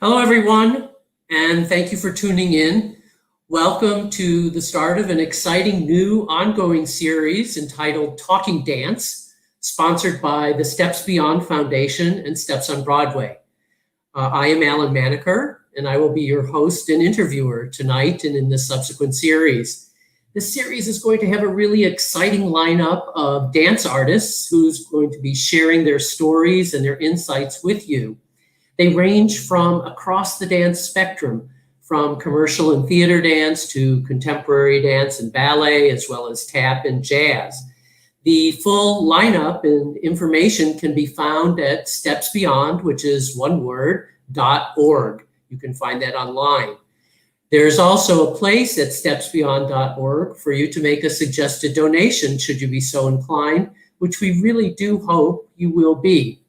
Hello, everyone, and thank you for tuning in. Welcome to the start of an exciting new ongoing series entitled Talking Dance, sponsored by the Steps Beyond Foundation and Steps on Broadway. I am Allen Maniker, and I will be your host and interviewer tonight and in this subsequent series. This series is going to have a really exciting lineup of dance artists who's going to be sharing their stories and their insights with you. They range from across the dance spectrum, from commercial and theater dance to contemporary dance and ballet, as well as tap and jazz. The full lineup and information can be found at Steps Beyond, which is one word, .org. You can find that online. There's also a place at stepsbeyond.org for you to make a suggested donation, should you be so inclined, which we really do hope you will be.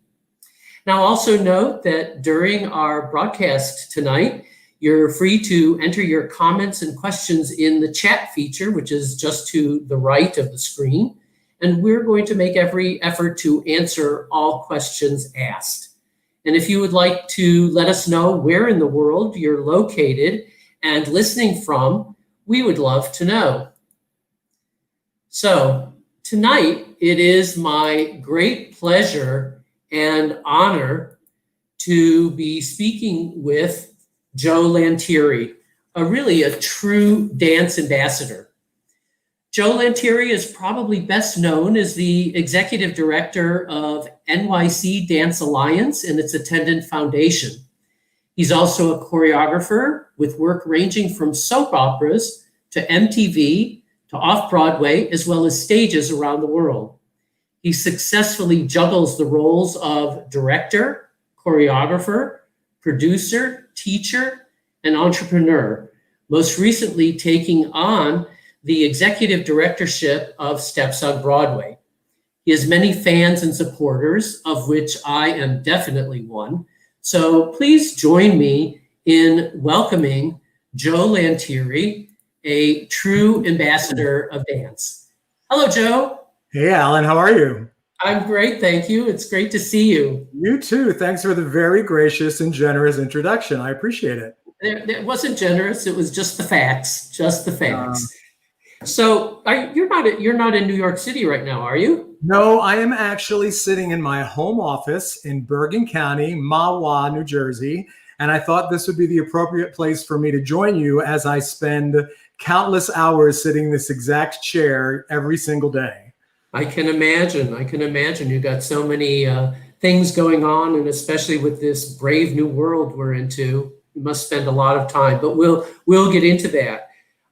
Now, also note that during our broadcast tonight, you're free to enter your comments and questions in the chat feature, which is just to the right of the screen. And we're going to make every effort to answer all questions asked. And if you would like to let us know where in the world you're located and listening from, we would love to know. So tonight, it is my great pleasure and honor to be speaking with Joe Lanteri, a true dance ambassador. Joe Lanteri is probably best known as the executive director of NYC Dance Alliance and its attendant foundation. He's also a choreographer with work ranging from soap operas to MTV to off-Broadway, as well as stages around the world. He successfully juggles the roles of director, choreographer, producer, teacher, and entrepreneur, most recently taking on the executive directorship of Steps on Broadway. He has many fans and supporters, of which I am definitely one. So please join me in welcoming Joe Lanteri, a true ambassador of dance. Hello, Joe. Hey, Alan, how are you? I'm great, thank you. It's great to see you. You too. Thanks for the very gracious and generous introduction. I appreciate it. It wasn't generous. It was just the facts. Just the facts. So you're not in New York City right now, are you? No, I am actually sitting in my home office in Bergen County, Mahwah, New Jersey, and I thought this would be the appropriate place for me to join you as I spend countless hours sitting in this exact chair every single day. I can imagine. You've got so many things going on, and especially with this brave new world we're into, you must spend a lot of time. But we'll get into that.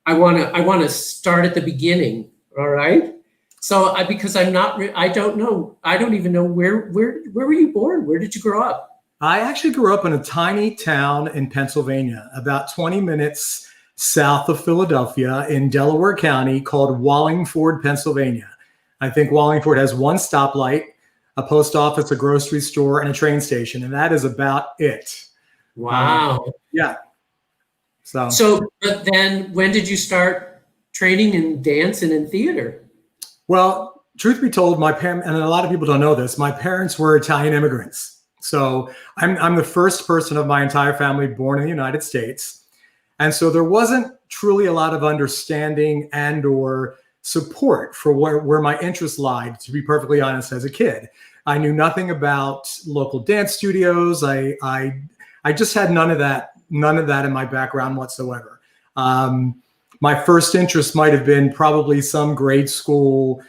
I want to start at the beginning. All right. So because I don't even know where were you born? Where did you grow up? I actually grew up in a tiny town in Pennsylvania, about 20 minutes south of Philadelphia in Delaware County, called Wallingford, Pennsylvania. I think Wallingford has one stoplight, a post office, a grocery store, and a train station, and that is about it. Wow. Yeah. So, but then when did you start training in dance and in theater? Well, truth be told, my parents, and a lot of people don't know this, my parents were Italian immigrants. So I'm the first person of my entire family born in the United States. And so there wasn't truly a lot of understanding and or support for where my interests lied, to be perfectly honest, as a kid. I knew nothing about local dance studios. I just had none of that in my background whatsoever. My first interest might have been probably some grade school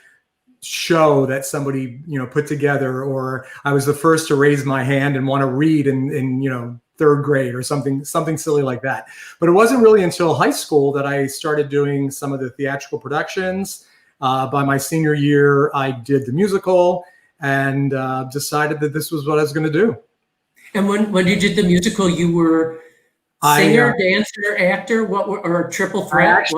show that somebody put together, or I was the first to raise my hand and want to read in third grade or something silly like that. But it wasn't really until high school that I started doing some of the theatrical productions. By my senior year, I did the musical and decided that this was what I was going to do. And when you did the musical, you were singer, dancer, actor, or triple threat?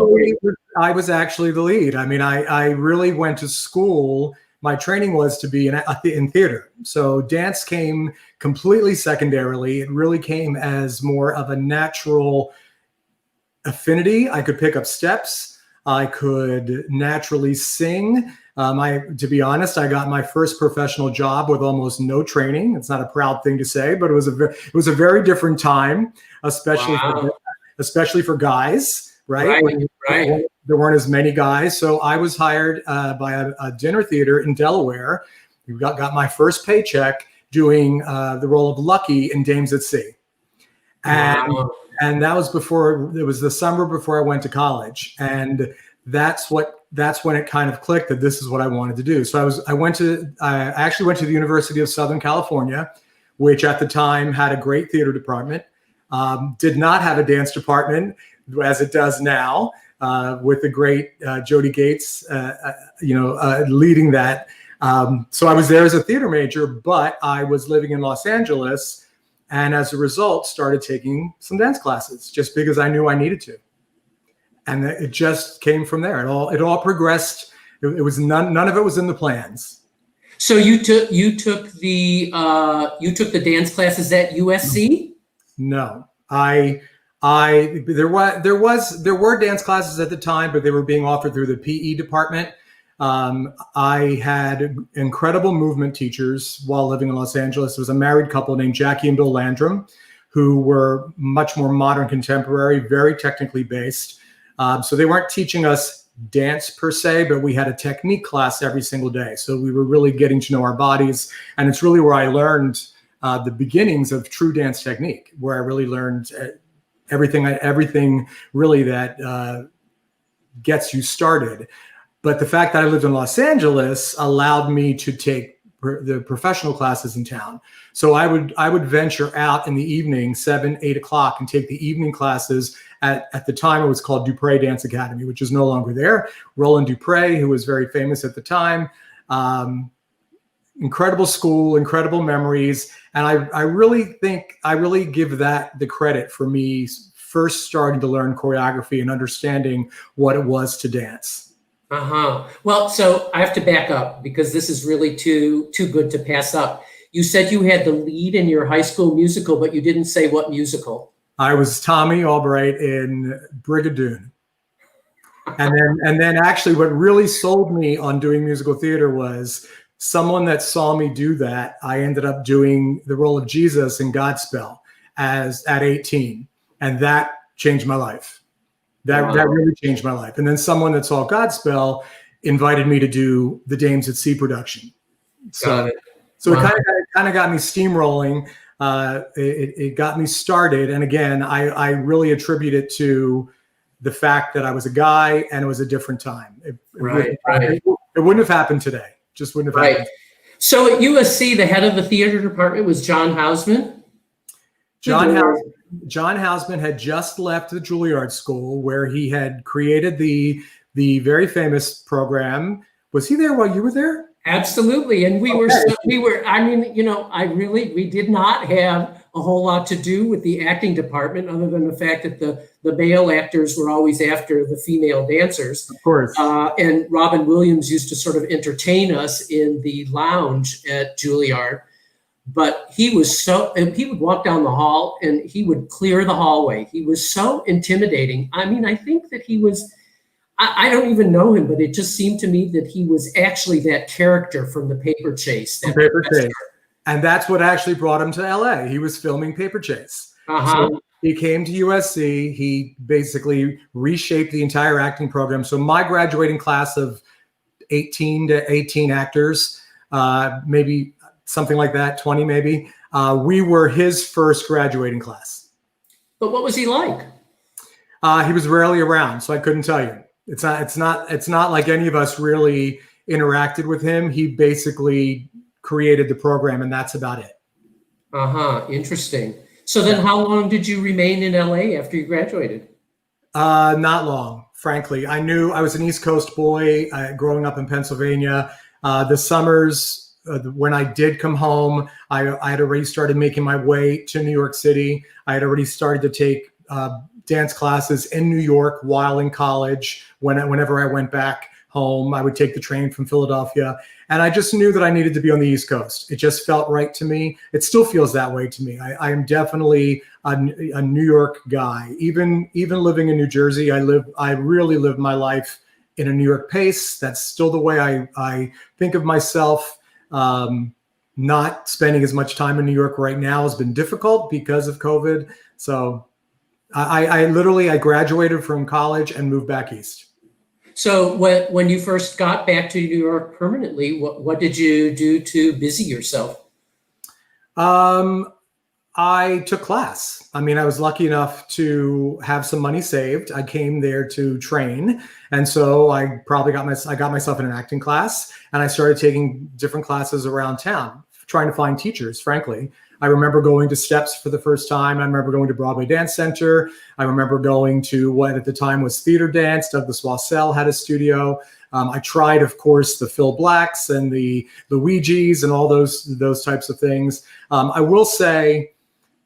I was actually the lead. I mean, I really went to school. My training was to be in theater. So dance came completely secondarily. It really came as more of a natural affinity. I could pick up steps. I could naturally sing. To be honest, I got my first professional job with almost no training. It's not a proud thing to say, but it was a very different time, especially for guys, right? When there weren't as many guys. So I was hired by a dinner theater in Delaware. Got my first paycheck doing the role of Lucky in Dames at Sea. And that was it was the summer before I went to college. And that's when it kind of clicked that this is what I wanted to do. So I actually went to the University of Southern California, which at the time had a great theater department, did not have a dance department as it does now, with the great Jody Gates, leading that. So I was there as a theater major, but I was living in Los Angeles, and as a result, started taking some dance classes just because I knew I needed to. And it just came from there. It all progressed. It was none of it was in the plans. So you took the dance classes at USC? No, there were dance classes at the time, but they were being offered through the PE department. I had incredible movement teachers while living in Los Angeles. There was a married couple named Jackie and Bill Landrum, who were much more modern, contemporary, very technically based. So they weren't teaching us dance per se, but we had a technique class every single day. So we were really getting to know our bodies. And it's really where I learned the beginnings of true dance technique, where I really learned everything really that gets you started. But the fact that I lived in Los Angeles allowed me to take the professional classes in town. So I would venture out in the evening, 7, 8 o'clock, and take the evening classes at the time. It was called Dupre Dance Academy, which is no longer there. Roland Dupre, who was very famous at the time. Incredible school, incredible memories. And I really give that the credit for me first starting to learn choreography and understanding what it was to dance. Well, so I have to back up because this is really too good to pass up. You said you had the lead in your high school musical, but you didn't say what musical. I was Tommy Albright in Brigadoon. And then actually what really sold me on doing musical theater was someone that saw me do that. I ended up doing the role of Jesus in Godspell at 18. And that changed my life. That really changed my life. And then someone that saw Godspell invited me to do the Dames at Sea production. So it kind of got me steamrolling. It got me started. And again, I really attribute it to the fact that I was a guy and it was a different time. It wouldn't have happened today. Just wouldn't have happened. So at USC, the head of the theater department was John Houseman? John Houseman had just left the Juilliard School, where he had created the very famous program. Was he there while you were there? Absolutely. And we did not have a whole lot to do with the acting department, other than the fact that the male actors were always after the female dancers. Of course. And Robin Williams used to sort of entertain us in the lounge at Juilliard. But he would walk down the hall and he would clear the hallway. He was so intimidating. I mean, I think that he was, I don't even know him, but it just seemed to me that he was actually that character from the Paper Chase. And that's what actually brought him to LA. He was filming Paper Chase. So he came to USC. He basically reshaped the entire acting program. So my graduating class of 18 to 18 actors, maybe something like that, 20 maybe. We were his first graduating class. But what was he like? He was rarely around, so I couldn't tell you. It's not like any of us really interacted with him. He basically created the program, and that's about it. Interesting. So then how long did you remain in LA after you graduated? Not long, frankly. I was an East Coast boy growing up in Pennsylvania. The summers, when I did come home, I had already started making my way to New York City. I had already started to take dance classes in New York while in college. Whenever I went back home, I would take the train from Philadelphia. And I just knew that I needed to be on the East Coast. It just felt right to me. It still feels that way to me. I am definitely a New York guy. Even living in New Jersey, I really live my life in a New York pace. That's still the way I think of myself. Not spending as much time in New York right now has been difficult because of COVID. So I graduated from college and moved back east. So when you first got back to New York permanently, what did you do to busy yourself? I took class. I mean, I was lucky enough to have some money saved. I came there to train. And so I got myself in an acting class, and I started taking different classes around town, trying to find teachers, frankly. I remember going to Steps for the first time. I remember going to Broadway Dance Center. I remember going to what at the time was Theater Dance. Douglas Wassell had a studio. I tried, of course, the Phil Blacks and the Luigi's and all those types of things. I will say,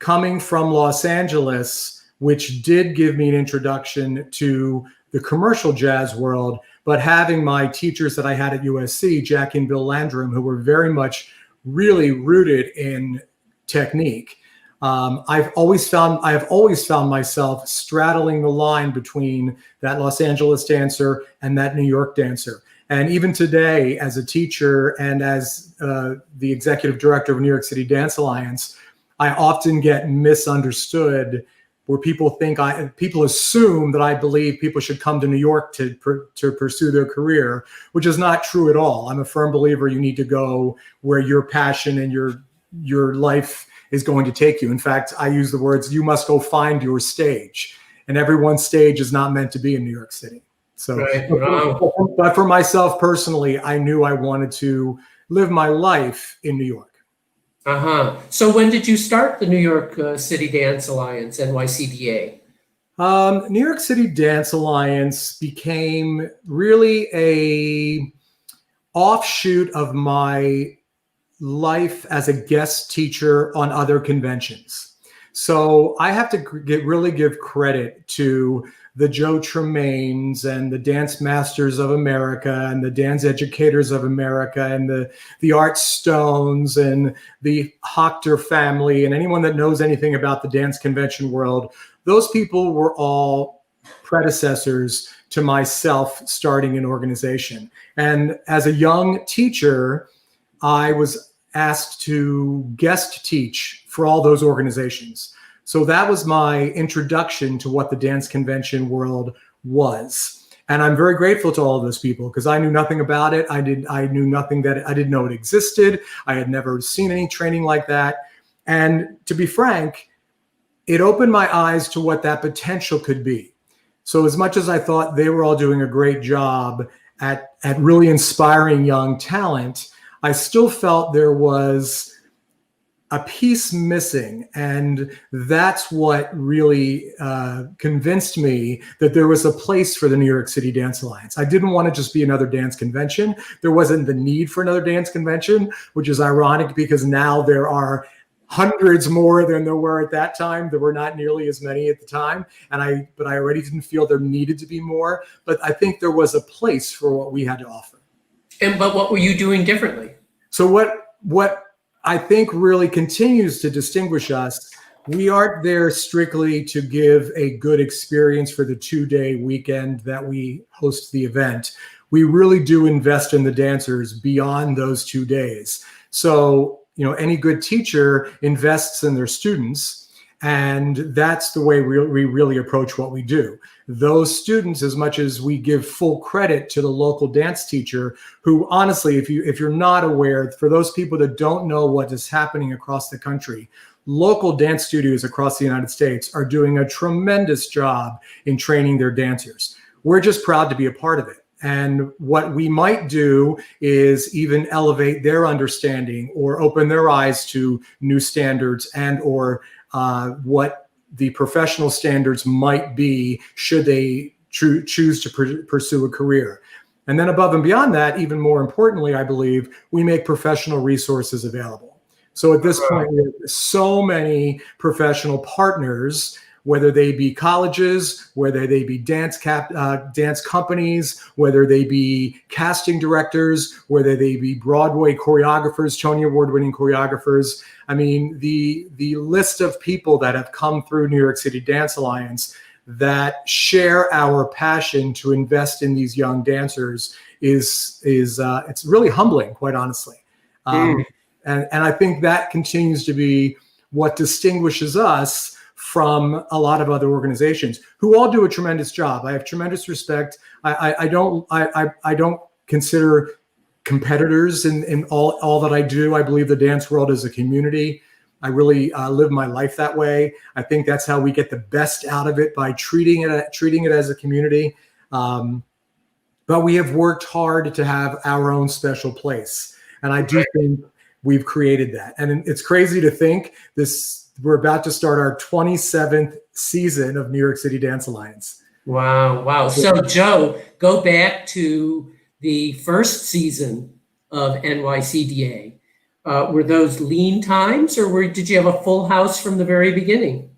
coming from Los Angeles, which did give me an introduction to the commercial jazz world, but having my teachers that I had at USC, Jackie and Bill Landrum, who were very much really rooted in technique, I have always found myself straddling the line between that Los Angeles dancer and that New York dancer. And even today, as a teacher and as the executive director of New York City Dance Alliance, I often get misunderstood, where people assume that I believe people should come to New York to pursue their career, which is not true at all. I'm a firm believer you need to go where your passion and your life is going to take you. In fact, I use the words, you must go find your stage. And everyone's stage is not meant to be in New York City. So, right. But for myself personally, I knew I wanted to live my life in New York. So when did you start the New York City Dance Alliance, NYCDA? New York City Dance Alliance became really a offshoot of my life as a guest teacher on other conventions. So I have to really give credit to the Joe Tremaines and the Dance Masters of America and the Dance Educators of America and the Art Stones and the Hochter family and anyone that knows anything about the dance convention world. Those people were all predecessors to myself starting an organization. And as a young teacher, I was asked to guest teach for all those organizations. So that was my introduction to what the dance convention world was. And I'm very grateful to all of those people because I knew nothing about it. I knew nothing that I didn't know it existed. I had never seen any training like that. And to be frank, it opened my eyes to what that potential could be. So as much as I thought they were all doing a great job at really inspiring young talent, I still felt there was a piece missing. And that's what really convinced me that there was a place for the New York City Dance Alliance. I didn't want to just be another dance convention. There wasn't the need for another dance convention, which is ironic because now there are hundreds more than there were at that time. There were not nearly as many at the time. But I already didn't feel there needed to be more. But I think there was a place for what we had to offer. But what were you doing differently? So what I think really continues to distinguish us, we aren't there strictly to give a good experience for the 2-day weekend that we host the event. We really do invest in the dancers beyond those 2 days. So, any good teacher invests in their students, and that's the way we really approach what we do. Those students, as much as we give full credit to the local dance teacher, who honestly, if you're not aware, for those people that don't know what is happening across the country, local dance studios across the United States are doing a tremendous job in training their dancers. We're just proud to be a part of it. And what we might do is even elevate their understanding or open their eyes to new standards and or what the professional standards might be should they choose to pursue a career. And then above and beyond that, even more importantly, I believe, we make professional resources available. So at this point, we have so many professional partners, whether they be colleges, whether they be dance companies, whether they be casting directors, whether they be Broadway choreographers, Tony Award-winning choreographers. I mean, the list of people that have come through New York City Dance Alliance that share our passion to invest in these young dancers is it's really humbling, quite honestly. And I think that continues to be what distinguishes us from a lot of other organizations who all do a tremendous job. I have tremendous respect. I don't consider competitors in all that I do. I believe the dance world is a community. I really live my life that way. I think that's how we get the best out of it, by treating it as a community. But we have worked hard to have our own special place, and I do think we've created that. And it's crazy to think we're about to start our 27th season of New York City Dance Alliance. Wow. So Joe, go back to the first season of NYCDA. Were those lean times, or did you have a full house from the very beginning?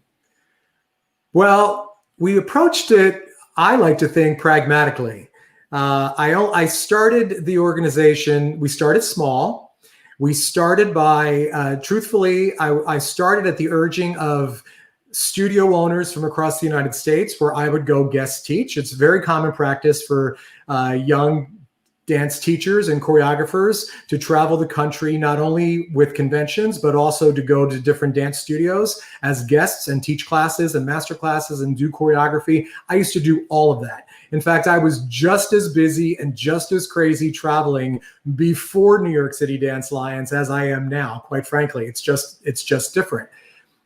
Well, we approached it, I like to think, pragmatically. I started the organization, we started small. We started by, truthfully, I started at the urging of studio owners from across the United States, where I would go guest teach. It's very common practice for young dance teachers and choreographers to travel the country, not only with conventions, but also to go to different dance studios as guests and teach classes and master classes and do choreography. I used to do all of that. In fact, I was just as busy and just as crazy traveling before New York City Dance Alliance as I am now, quite frankly. It's just different.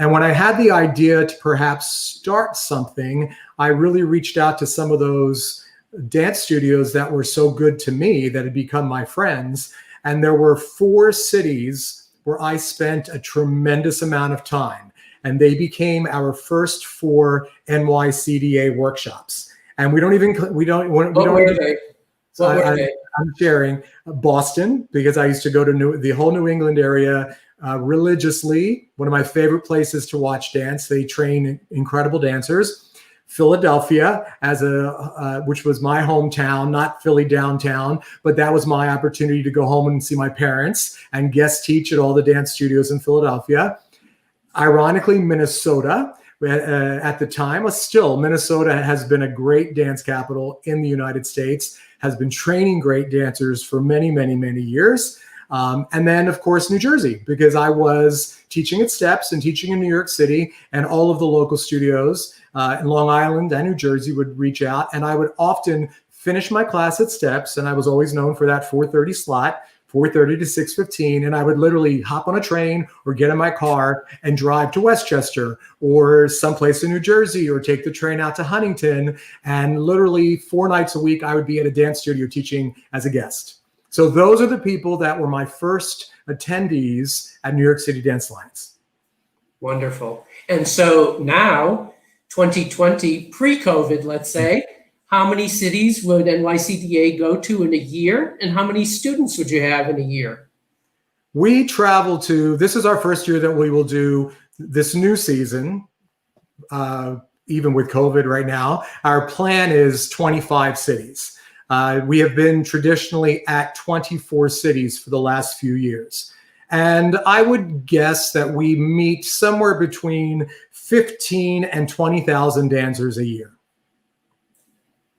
And when I had the idea to perhaps start something, I really reached out to some of those dance studios that were so good to me that had become my friends. And there were 4 cities where I spent a tremendous amount of time. And they became our first 4 NYCDA workshops. And we don't even. What were they? I'm sharing Boston, because I used to go to the whole New England area religiously. One of my favorite places to watch dance. They train incredible dancers. Philadelphia, which was my hometown, not Philly downtown, but that was my opportunity to go home and see my parents and guest teach at all the dance studios in Philadelphia. Ironically, Minnesota. At the time, still, Minnesota has been a great dance capital in the United States, has been training great dancers for many, many, many years. And then, of course, New Jersey, because I was teaching at Steps and teaching in New York City, and all of the local studios in Long Island and New Jersey would reach out, and I would often finish my class at Steps, and I was always known for that 4:30 slot, 4:30 to 6:15, and I would literally hop on a train or get in my car and drive to Westchester or someplace in New Jersey, or take the train out to Huntington, and literally 4 nights a week I would be at a dance studio teaching as a guest. So those are the people that were my first attendees at New York City Dance Alliance. Wonderful. And so now, 2020, pre-COVID, let's say, how many cities would NYCDA go to in a year, and how many students would you have in a year? We travel to, this is our first year that we will do this new season, even with COVID right now. Our plan is 25 cities. We have been traditionally at 24 cities for the last few years. And I would guess that we meet somewhere between 15 and 20,000 dancers a year.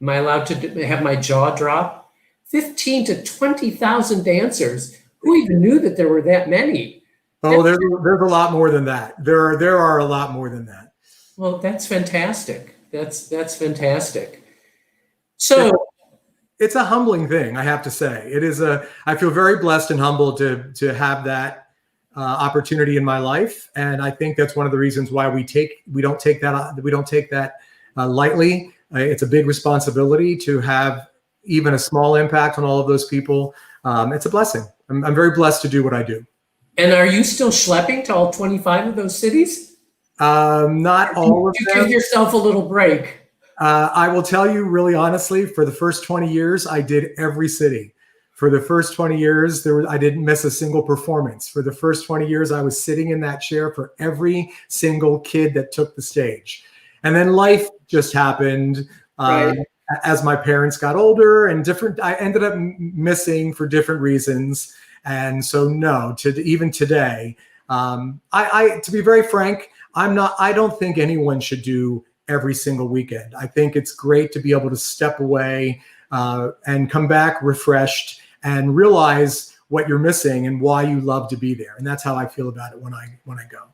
Am I allowed to have my jaw drop? 15 to 20,000 dancers. Who even knew that there were that many? Oh, there's a lot more than that. There are a lot more than that. Well, that's fantastic. That's fantastic. So it's a humbling thing, I have to say. I feel very blessed and humbled to have that opportunity in my life, and I think that's one of the reasons why we don't take that lightly. It's a big responsibility to have even a small impact on all of those people. It's a blessing. I'm very blessed to do what I do. And are you still schlepping to all 25 of those cities? Not all of them. You give yourself a little break. I will tell you really honestly, for the first 20 years, I did every city. For the first 20 years, I didn't miss a single performance. For the first 20 years, I was sitting in that chair for every single kid that took the stage. And then life just happened. Right. As my parents got older and I ended up missing for different reasons. And so no, even today, to be very frank, I don't think anyone should do every single weekend. I think it's great to be able to step away and come back refreshed and realize what you're missing and why you love to be there. And that's how I feel about it when I go.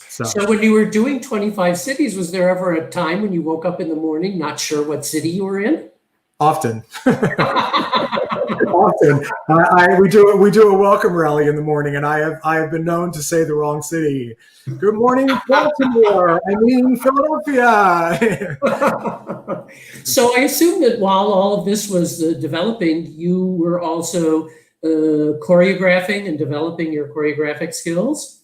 So when you were doing 25 cities, was there ever a time when you woke up in the morning not sure what city you were in? Often. Often. We do a welcome rally in the morning, and I have been known to say the wrong city. Good morning, Baltimore. I mean Philadelphia. So I assume that while all of this was developing, you were also choreographing and developing your choreographic skills?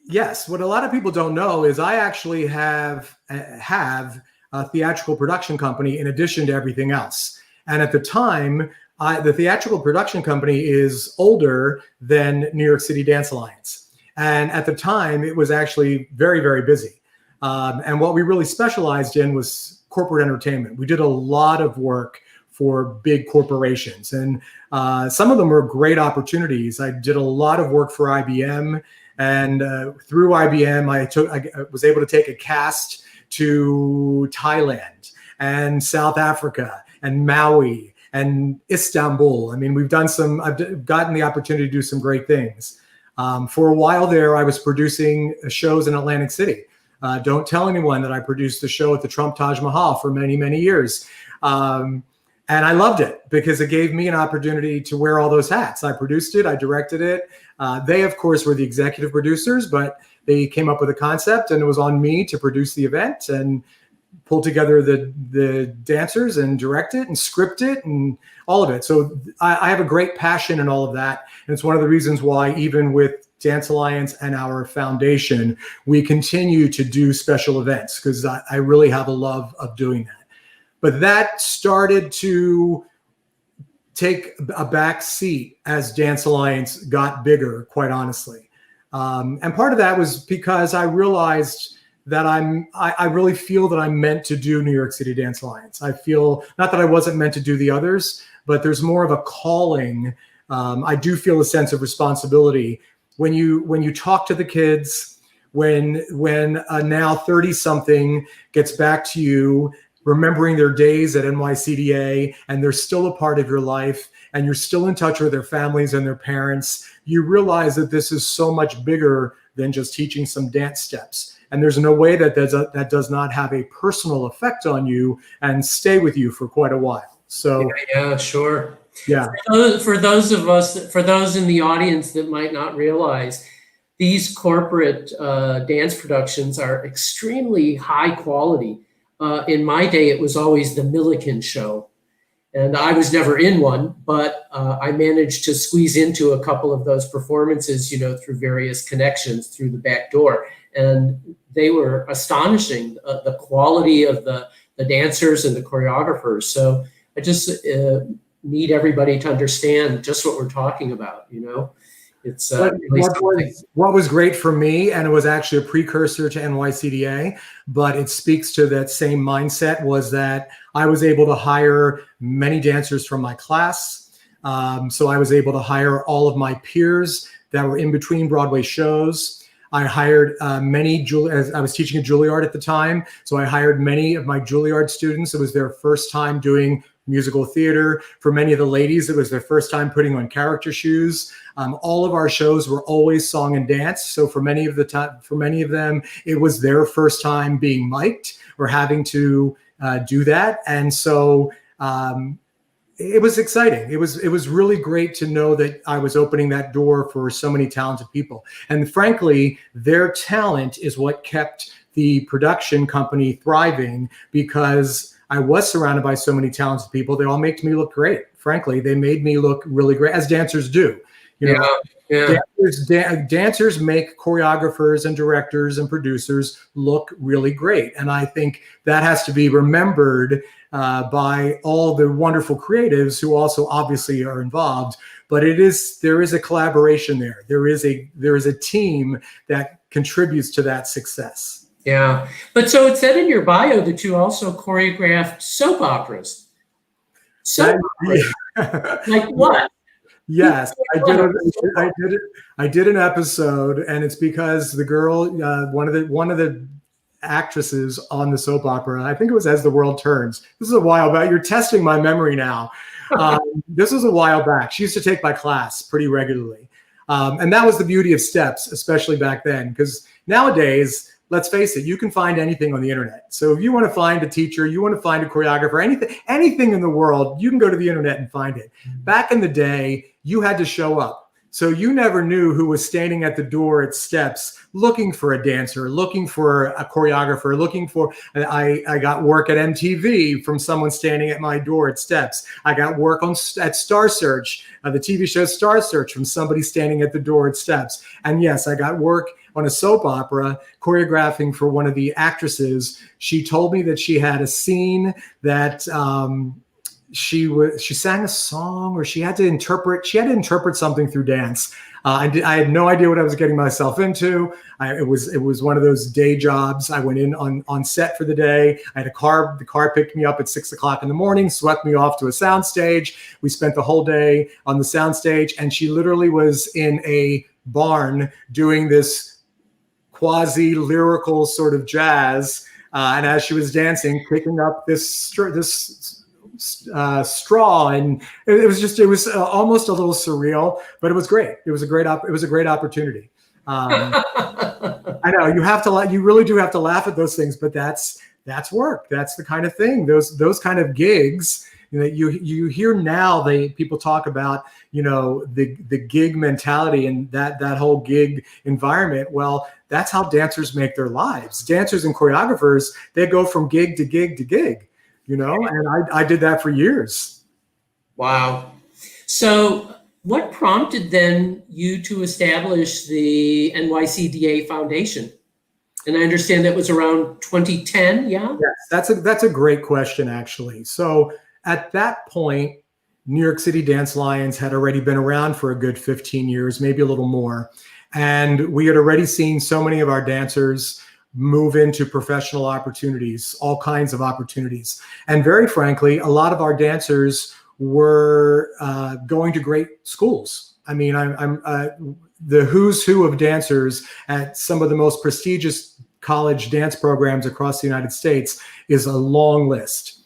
Yes. What a lot of people don't know is I actually have a theatrical production company in addition to everything else. And at the time, the theatrical production company is older than New York City Dance Alliance. And at the time, it was actually very, very busy. And what we really specialized in was corporate entertainment. We did a lot of work for big corporations. And some of them were great opportunities. I did a lot of work for IBM. And through IBM, I was able to take a cast to Thailand and South Africa and Maui and Istanbul. I mean, I've gotten the opportunity to do some great things. For a while there, I was producing shows in Atlantic City. Don't tell anyone that I produced a show at the Trump Taj Mahal for many, many years. And I loved it because it gave me an opportunity to wear all those hats. I produced it, I directed it. They, of course, were the executive producers, but they came up with a concept, and it was on me to produce the event and pull together the dancers and direct it and script it and all of it. So I have a great passion in all of that. And it's one of the reasons why, even with Dance Alliance and our foundation, we continue to do special events, because I really have a love of doing that. But that started to take a back seat as Dance Alliance got bigger, quite honestly. And part of that was because I realized that I really feel that I'm meant to do New York City Dance Alliance. I feel, not that I wasn't meant to do the others, but there's more of a calling. I do feel a sense of responsibility when you talk to the kids, when a now 30-something gets back to you, remembering their days at NYCDA, and they're still a part of your life, and you're still in touch with their families and their parents, you realize that this is so much bigger than just teaching some dance steps. And there's no way that does not have a personal effect on you and stay with you for quite a while. So yeah, sure. Yeah. For those in the audience that might not realize, these corporate dance productions are extremely high quality. In my day, it was always the Milliken show. And I was never in one, but I managed to squeeze into a couple of those performances, through various connections through the back door. And they were astonishing, the quality of the dancers and the choreographers. So I just need everybody to understand just what we're talking about, It's what was great for me, and it was actually a precursor to NYCDA, but it speaks to that same mindset, was that I was able to hire many dancers from my class. So I was able to hire all of my peers that were in between Broadway shows. I hired as I was teaching at Juilliard at the time, so I hired many of my Juilliard students. It was their first time doing musical theater. For many of the ladies, it was their first time putting on character shoes. All of our shows were always song and dance. So for many of them, it was their first time being mic'd or having to do that. And so it was exciting. It was really great to know that I was opening that door for so many talented people. And frankly, their talent is what kept the production company thriving, because I was surrounded by so many talented people. They all made me look great. Frankly, they made me look really great, as dancers do. Dancers make choreographers and directors and producers look really great. And I think that has to be remembered by all the wonderful creatives who also obviously are involved. But there is a collaboration there. There is a team that contributes to that success. Yeah. But so it said in your bio that you also choreographed soap operas. Like what? Yes, I did an episode, and it's because the girl, one of the actresses on the soap opera. I think it was As the World Turns. This is a while back. You're testing my memory now. This was a while back. She used to take my class pretty regularly. And that was the beauty of Steps, especially back then, because nowadays, let's face it, you can find anything on the internet. So if you want to find a teacher, you want to find a choreographer, anything in the world, you can go to the internet and find it. Back in the day, you had to show up. So you never knew who was standing at the door at Steps looking for a dancer, looking for a choreographer, looking for, I got work at MTV from someone standing at my door at Steps. I got work at Star Search, the TV show Star Search, from somebody standing at the door at Steps. And yes, I got work on a soap opera choreographing for one of the actresses. She told me that she had a scene that, she sang a song, or she had to interpret something through dance. I had no idea what I was getting myself into. It was one of those day jobs. I went in on set for the day. I had a car. The car picked me up at 6 o'clock in the morning, swept me off to a sound stage. We spent the whole day on the sound stage, and she literally was in a barn doing this quasi lyrical sort of jazz. And as she was dancing, picking up this straw, and it was almost a little surreal, but it was great. It was a great opportunity. I know you really do have to laugh at those things, but that's work. That's the kind of thing, those kind of gigs, you hear now. People talk about, the gig mentality and that whole gig environment. Well, that's how dancers make their lives. Dancers and choreographers, they go from gig to gig to gig. And I did that for years. Wow. So what prompted then you to establish the NYCDA Foundation? And I understand that was around 2010, yeah? Yes, that's a great question, actually. So at that point, New York City Dance Lions had already been around for a good 15 years, maybe a little more. And we had already seen so many of our dancers move into professional opportunities, all kinds of opportunities. And very frankly, a lot of our dancers were going to great schools. I mean, I'm the who's who of dancers at some of the most prestigious college dance programs across the United States is a long list.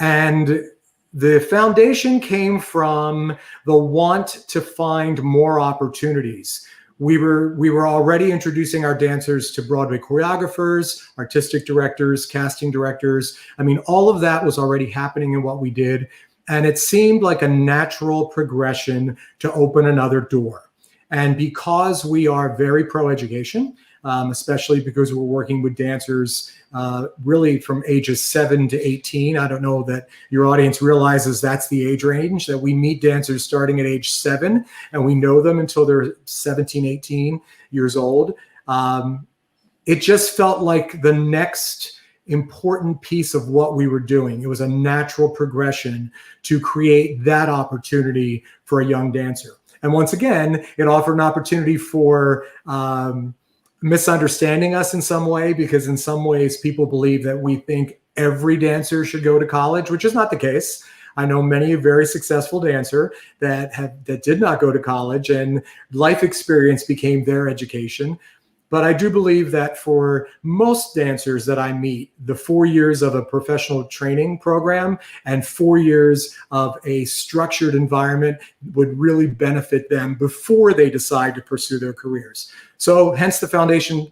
And the foundation came from the want to find more opportunities. We were already introducing our dancers to Broadway choreographers, artistic directors, casting directors. I mean, all of that was already happening in what we did. And it seemed like a natural progression to open another door. And because we are very pro-education, especially because we're working with dancers really from ages 7 to 18. I don't know that your audience realizes that's the age range, that we meet dancers starting at age 7 and we know them until they're 17, 18 years old. It just felt like the next important piece of what we were doing. It was a natural progression to create that opportunity for a young dancer. And once again, it offered an opportunity for misunderstanding us in some way, because in some ways people believe that we think every dancer should go to college, which is not the case. I know many a very successful dancer that did not go to college, and life experience became their education. But I do believe that for most dancers that I meet, the 4 years of a professional training program and 4 years of a structured environment would really benefit them before they decide to pursue their careers. So hence the foundation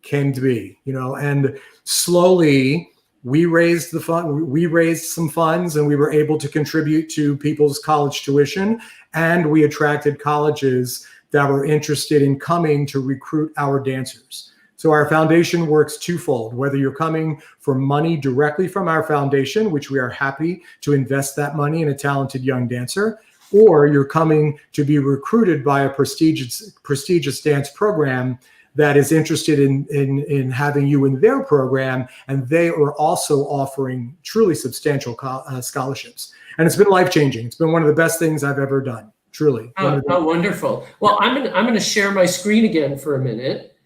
came to be, and slowly we raised some funds, and we were able to contribute to people's college tuition, and we attracted colleges that were interested in coming to recruit our dancers. So our foundation works twofold, whether you're coming for money directly from our foundation, which we are happy to invest that money in a talented young dancer, or you're coming to be recruited by a prestigious dance program that is interested in having you in their program, and they are also offering truly substantial scholarships. And it's been life-changing. It's been one of the best things I've ever done. Truly. Oh, wonderful. Well, I'm going to share my screen again for a minute,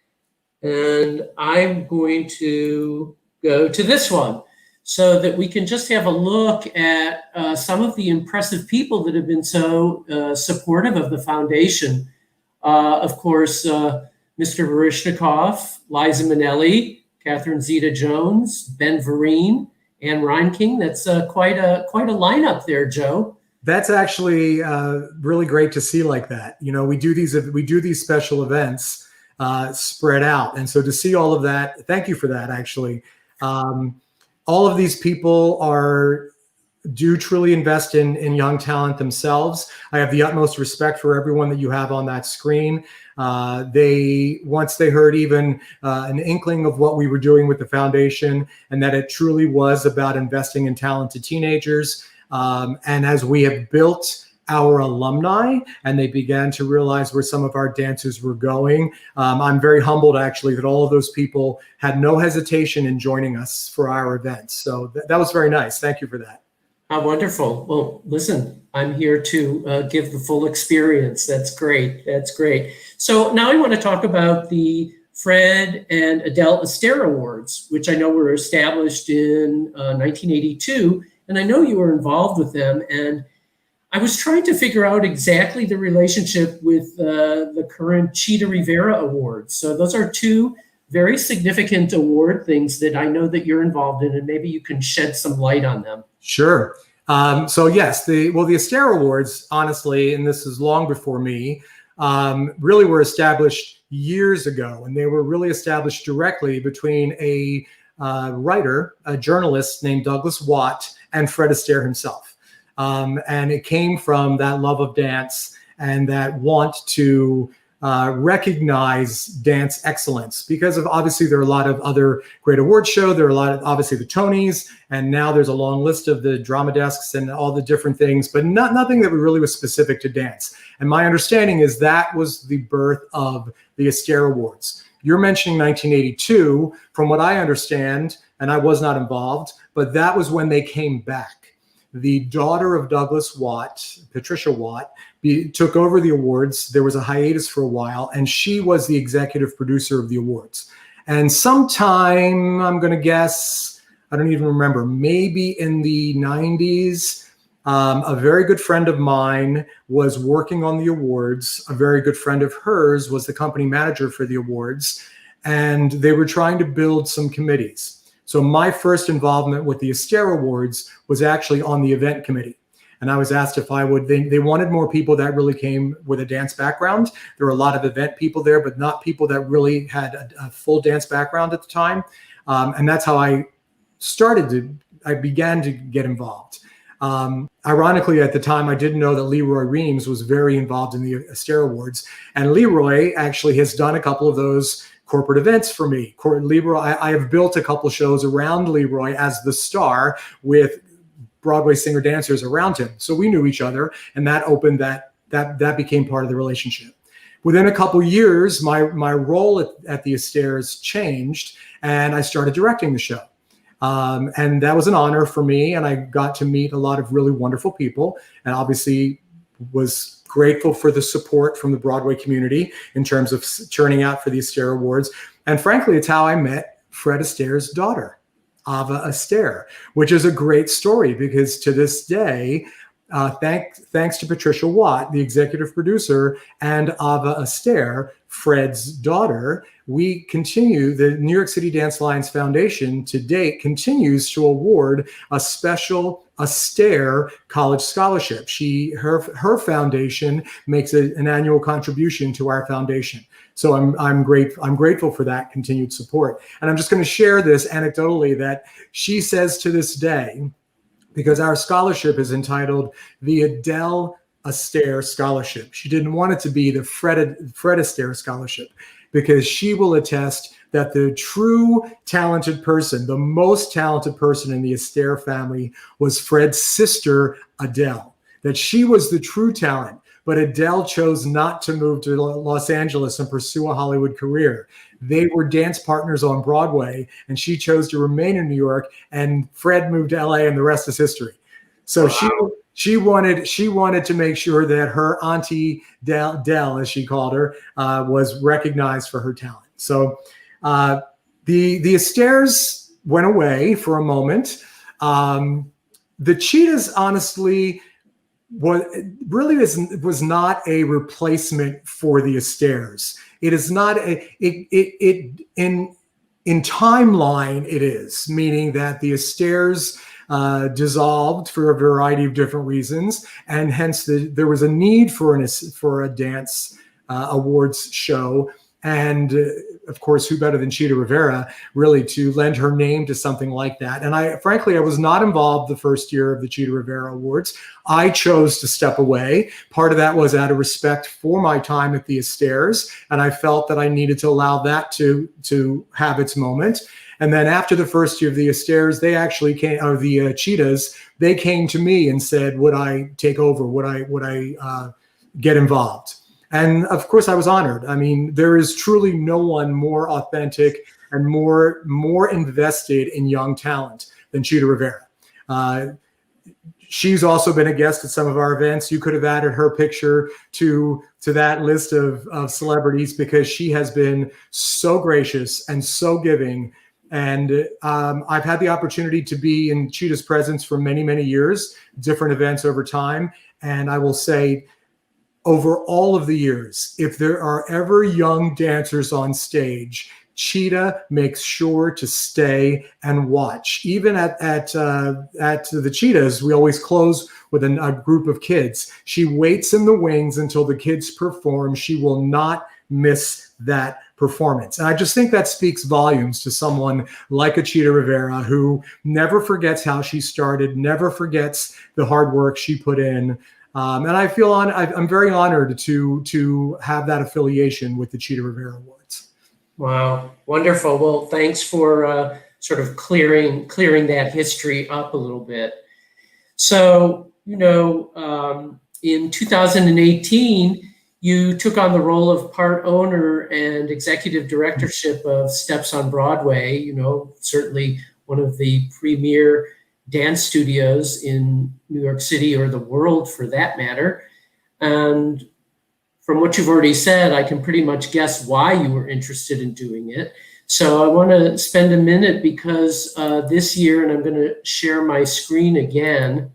and I'm going to go to this one so that we can just have a look at some of the impressive people that have been so supportive of the foundation. Of course, Mr. Varishnikov, Liza Minnelli, Catherine Zeta-Jones, Ben Vereen, Anne Reinking. That's quite a lineup there, Joe. That's actually really great to see like that. You know, we do these special events spread out, and so to see all of that, thank you for that. Actually, all of these people do truly invest in young talent themselves. I have the utmost respect for everyone that you have on that screen. Once they heard even an inkling of what we were doing with the foundation, and that it truly was about investing in talented teenagers. And as we have built our alumni and they began to realize where some of our dancers were going, I'm very humbled actually that all of those people had no hesitation in joining us for our events. So that was very nice. Thank you for that. How wonderful. Well, listen, I'm here to give the full experience. That's great. That's great. So now I want to talk about the Fred and Adele Astaire Awards, which I know were established in 1982. And I know you were involved with them. And I was trying to figure out exactly the relationship with the current Chita Rivera Awards. So those are two very significant award things that I know that you're involved in, and maybe you can shed some light on them. Sure. So yes, the Astaire Awards, honestly, and this is long before me, really were established years ago, and they were really established directly between a journalist named Douglas Watt and Fred Astaire himself. And it came from that love of dance and that want to recognize dance excellence, because of obviously there are a lot of other great award shows. There are a lot of obviously the Tonys, and now there's a long list of the drama desks and all the different things, but nothing that really was specific to dance. And my understanding is that was the birth of the Astaire Awards. You're mentioning 1982, from what I understand, and I was not involved, but that was when they came back. The daughter of Douglas Watt, Patricia Watt, took over the awards. There was a hiatus for a while, and she was the executive producer of the awards. And sometime, I'm going to guess, I don't even remember, maybe in the 90s, a very good friend of mine was working on the awards. A very good friend of hers was the company manager for the awards, and they were trying to build some committees. So my first involvement with the Astaire Awards was actually on the event committee. And I was asked if I would, they wanted more people that really came with a dance background. There were a lot of event people there, but not people that really had a full dance background at the time. And that's how I began to get involved. Ironically, at the time, I didn't know that Leroy Reams was very involved in the Astaire Awards. And Leroy actually has done a couple of those corporate events for me. Leroy, I have built a couple shows around Leroy as the star with Broadway singer dancers around him. So we knew each other, and that opened that became part of the relationship. Within a couple years, my role at the Astaires changed, and I started directing the show. And that was an honor for me, and I got to meet a lot of really wonderful people, and obviously was grateful for the support from the Broadway community in terms of churning out for the Astaire Awards. And frankly, it's how I met Fred Astaire's daughter, Ava Astaire, which is a great story because to this day, thanks to Patricia Watt, the executive producer, and Ava Astaire, Fred's daughter, we continue, the New York City Dance Alliance Foundation to date continues to award a special Astaire college scholarship. Her foundation makes an annual contribution to our foundation. So I'm grateful for that continued support. And I'm just going to share this anecdotally that she says to this day, because our scholarship is entitled the Adele Astaire Scholarship. She didn't want it to be the Fred Astaire Scholarship, because she will attest that the true talented person, the most talented person in the Astaire family was Fred's sister, Adele, that she was the true talent. But Adele chose not to move to Los Angeles and pursue a Hollywood career. They were dance partners on Broadway, and she chose to remain in New York, and Fred moved to LA, and the rest is history. So wow. She wanted to make sure that her auntie Del, as she called her, was recognized for her talent. So the Astaires went away for a moment. The Cheetahs, honestly, was not a replacement for the Astaires. It is not in timeline, it is, meaning that the Astairs dissolved for a variety of different reasons, and hence there was a need for a dance awards show. And of course, who better than Chita Rivera, really, to lend her name to something like that? And frankly, I was not involved the first year of the Chita Rivera Awards. I chose to step away. Part of that was out of respect for my time at the Astairs, and I felt that I needed to allow that to have its moment. And then after the first year of the Astairs, they actually came, or the Cheetahs, they came to me and said, would I take over? Would I get involved? And of course, I was honored. I mean, there is truly no one more authentic and more invested in young talent than Chita Rivera. She's also been a guest at some of our events. You could have added her picture to that list of celebrities, because she has been so gracious and so giving. And I've had the opportunity to be in Chita's presence for many, many years, different events over time. And I will say, over all of the years, if there are ever young dancers on stage, Chita makes sure to stay and watch. Even at the Cheetahs, we always close with a group of kids. She waits in the wings until the kids perform. She will not miss that performance. And I just think that speaks volumes to someone like a Chita Rivera, who never forgets how she started, never forgets the hard work she put in. And I feel I'm very honored to have that affiliation with the Chita Rivera Awards. Wow, wonderful. Well, thanks for sort of clearing that history up a little bit. So, in 2018, you took on the role of part owner and executive directorship of Steps on Broadway, certainly one of the premier dance studios in New York City, or the world for that matter. And from what you've already said, I can pretty much guess why you were interested in doing it. So I want to spend a minute, because this year, and I'm going to share my screen again,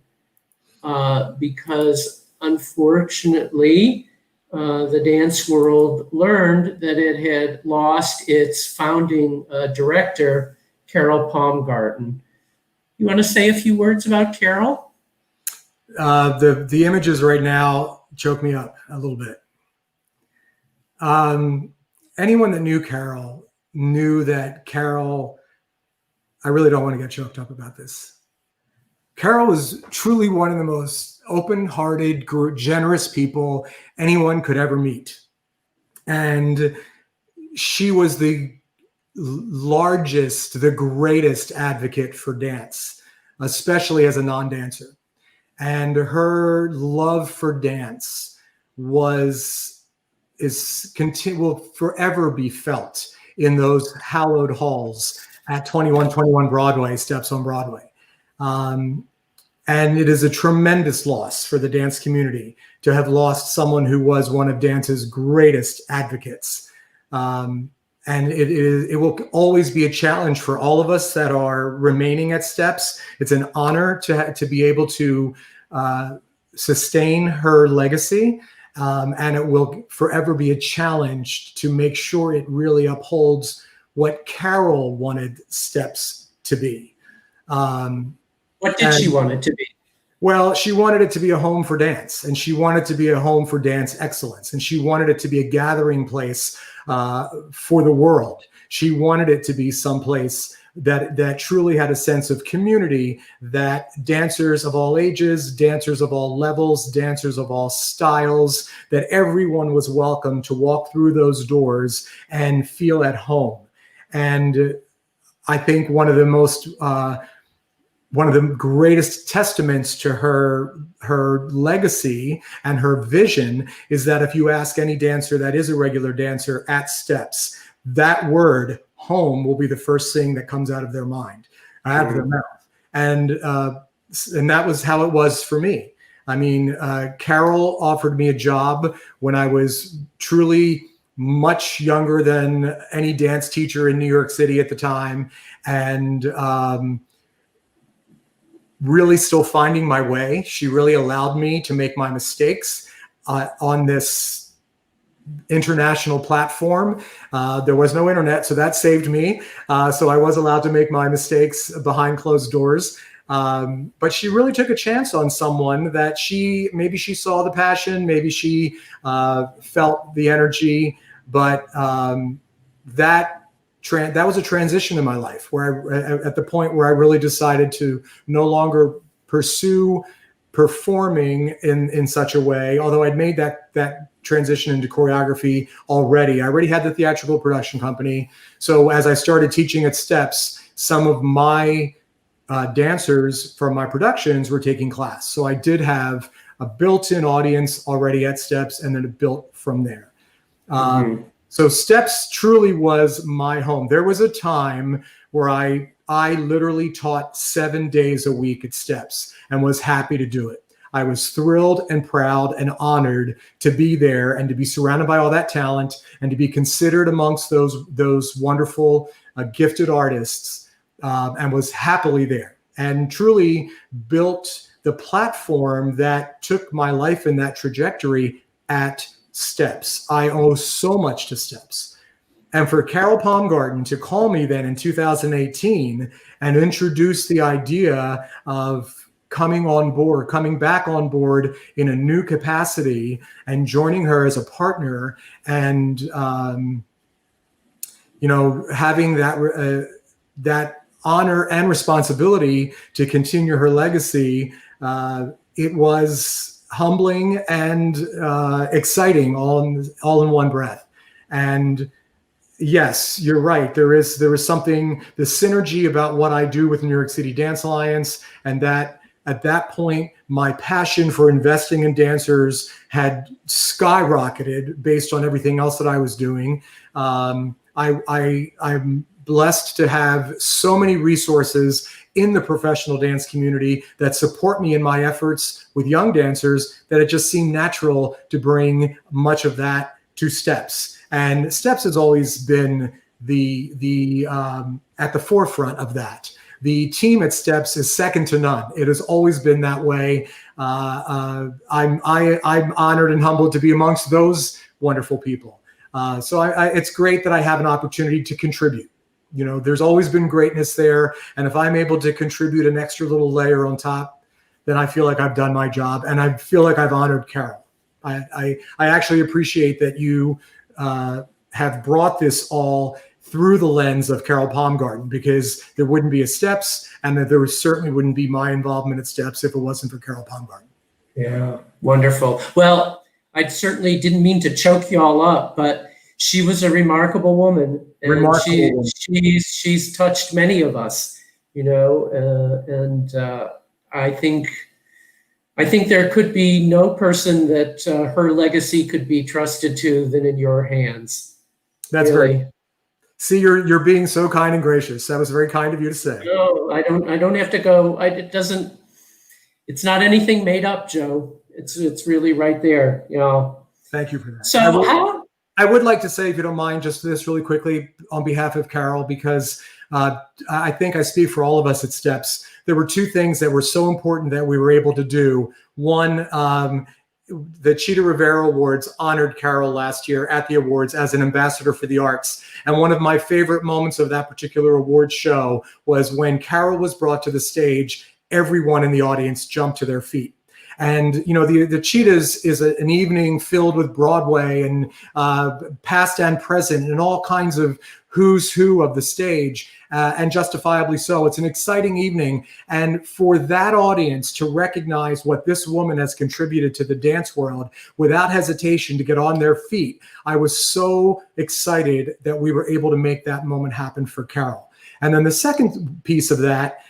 because unfortunately, the dance world learned that it had lost its founding director, Carol Palmgarten. You want to say a few words about Carol? The images right now choke me up a little bit. Anyone that knew Carol knew that Carol, I really don't want to get choked up about this. Carol was truly one of the most open-hearted, generous people anyone could ever meet. And she was the largest, the greatest advocate for dance, especially as a non-dancer. And her love for dance will forever be felt in those hallowed halls at 2121 Broadway, Steps on Broadway. And it is a tremendous loss for the dance community to have lost someone who was one of dance's greatest advocates. And it will always be a challenge for all of us that are remaining at Steps. It's an honor to be able to sustain her legacy. And it will forever be a challenge to make sure it really upholds what Carol wanted Steps to be. What did she want it to be? Well, she wanted it to be a home for dance, and she wanted to be a home for dance excellence, and she wanted it to be a gathering place for the world. She wanted it to be someplace that truly had a sense of community, that dancers of all ages, dancers of all levels, dancers of all styles, that everyone was welcome to walk through those doors and feel at home. And I think one of the greatest testaments to her legacy and her vision is that if you ask any dancer that is a regular dancer at Steps, that word home will be the first thing that comes out of their mind, out of their mouth. And that was how it was for me. I mean, Carol offered me a job when I was truly much younger than any dance teacher in New York City at the time. And really still finding my way. She really allowed me to make my mistakes on this international platform. There was no internet, so that saved me. So I was allowed to make my mistakes behind closed doors. But she really took a chance on someone that maybe she saw the passion, maybe she felt the energy, but that was a transition in my life where at the point where I really decided to no longer pursue performing in such a way, although I'd made that transition into choreography already. I already had the theatrical production company. So as I started teaching at Steps, some of my dancers from my productions were taking class. So I did have a built-in audience already at Steps, and then it built from there. So Steps truly was my home. There was a time where I literally taught 7 days a week at Steps and was happy to do it. I was thrilled and proud and honored to be there and to be surrounded by all that talent and to be considered amongst those wonderful, gifted artists, and was happily there and truly built the platform that took my life in that trajectory at Steps. I owe so much to Steps. And for Carol Palmgarten to call me then in 2018 and introduce the idea of coming back on board in a new capacity and joining her as a partner and, having that honor and responsibility to continue her legacy, it was humbling and exciting all in one breath. And yes, you're right. There is something, the synergy about what I do with New York City Dance Alliance, and that at that point, my passion for investing in dancers had skyrocketed based on everything else that I was doing. I'm blessed to have so many resources in the professional dance community that support me in my efforts with young dancers that it just seemed natural to bring much of that to Steps. And Steps has always been the at the forefront of that. The team at Steps is second to none. It has always been that way. I'm honored and humbled to be amongst those wonderful people. So it's great that I have an opportunity to contribute. There's always been greatness there. And if I'm able to contribute an extra little layer on top, then I feel like I've done my job. And I feel like I've honored Carol. I actually appreciate that you have brought this all through the lens of Carol Palmgarten, because there wouldn't be a Steps, and that there certainly wouldn't be my involvement at Steps if it wasn't for Carol Palmgarten. Yeah, wonderful. Well, I certainly didn't mean to choke you all up, but she was a remarkable woman. And she's touched many of us, and I think there could be no person that her legacy could be trusted to than in your hands. That's really. Great. See, you're being so kind and gracious. That was very kind of you to say. No, I don't have to go. It's not anything made up, Joe. It's really right there. Thank you for that. So I would like to say, if you don't mind, just this really quickly on behalf of Carol, because I think I speak for all of us at Steps. There were two things that were so important that we were able to do. One, the Chita Rivera Awards honored Carol last year at the awards as an ambassador for the arts. And one of my favorite moments of that particular award show was when Carol was brought to the stage, everyone in the audience jumped to their feet. And, the Cheetahs is an evening filled with Broadway and past and present and all kinds of who's who of the stage, and justifiably so. It's an exciting evening. And for that audience to recognize what this woman has contributed to the dance world without hesitation, to get on their feet, I was so excited that we were able to make that moment happen for Carol. And then the second piece of that,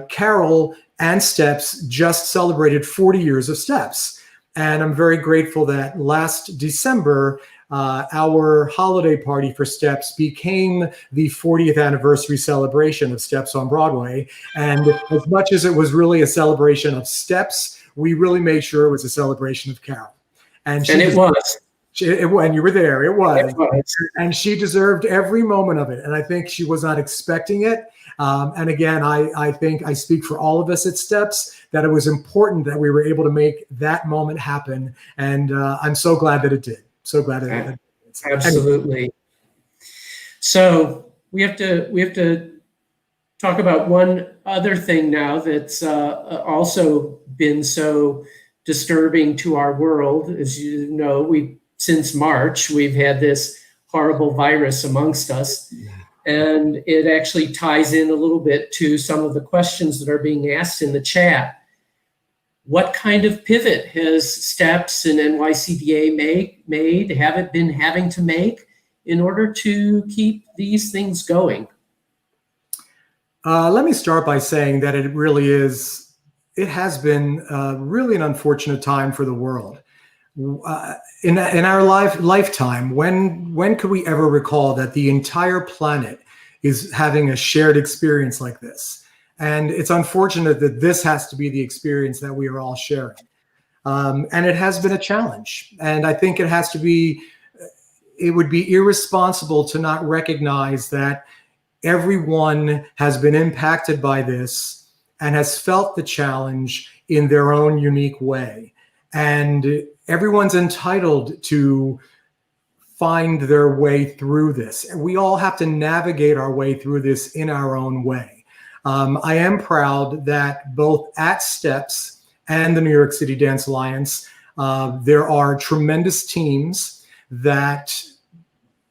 Carol and Steps just celebrated 40 years of Steps. And I'm very grateful that last December, our holiday party for Steps became the 40th anniversary celebration of Steps on Broadway. And as much as it was really a celebration of Steps, we really made sure it was a celebration of Carol. And it was. When you were there, it was. And she deserved every moment of it. And I think she was not expecting it. And again, I think I speak for all of us at Steps that it was important that we were able to make that moment happen. And I'm so glad that it did. So glad to. Absolutely. So we have to talk about one other thing now that's also been so disturbing to our world. As you know, since March, we've had this horrible virus amongst us. And it actually ties in a little bit to some of the questions that are being asked in the chat. What kind of pivot has STEPS and NYCDA have it been having to make in order to keep these things going? Let me start by saying that it has been really an unfortunate time for the world. In our lifetime, when could we ever recall that the entire planet is having a shared experience like this? And it's unfortunate that this has to be the experience that we are all sharing. And it has been a challenge. And I think it would be irresponsible to not recognize that everyone has been impacted by this and has felt the challenge in their own unique way. And everyone's entitled to find their way through this. We all have to navigate our way through this in our own way. I am proud that both at STEPS and the New York City Dance Alliance, there are tremendous teams that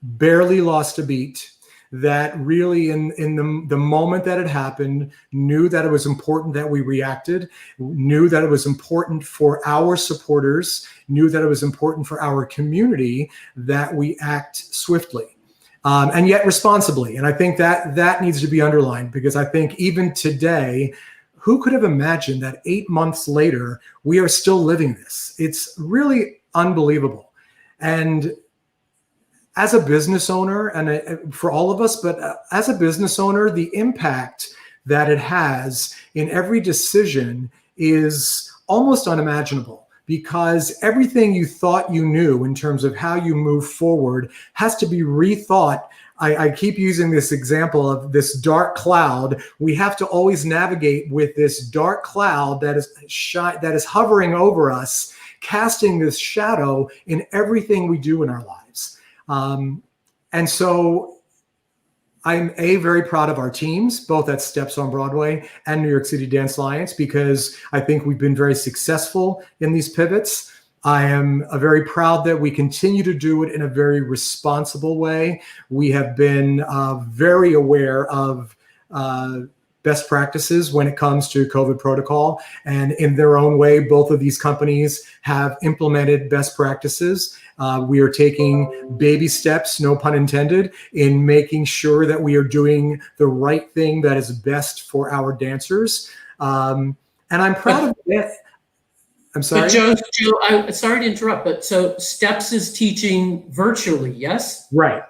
barely lost a beat, that really in the moment that it happened, knew that it was important that we reacted, knew that it was important for our supporters, knew that it was important for our community that we act swiftly. And yet responsibly. And I think that needs to be underlined, because I think even today, who could have imagined that 8 months later, we are still living this? It's really unbelievable. And as a business owner, and for all of us, but as a business owner, the impact that it has in every decision is almost unimaginable. Because everything you thought you knew in terms of how you move forward has to be rethought. I keep using this example of this dark cloud. We have to always navigate with this dark cloud that is hovering over us, casting this shadow in everything we do in our lives. And so I'm very proud of our teams, both at Steps on Broadway and New York City Dance Alliance, because I think we've been very successful in these pivots. I am very proud that we continue to do it in a very responsible way. We have been very aware of best practices when it comes to COVID protocol. And in their own way, both of these companies have implemented best practices. We are taking baby steps, no pun intended, in making sure that we are doing the right thing that is best for our dancers. And I'm proud of it. I'm sorry. But Joe, I'm sorry to interrupt, but so STEPS is teaching virtually, yes? Right.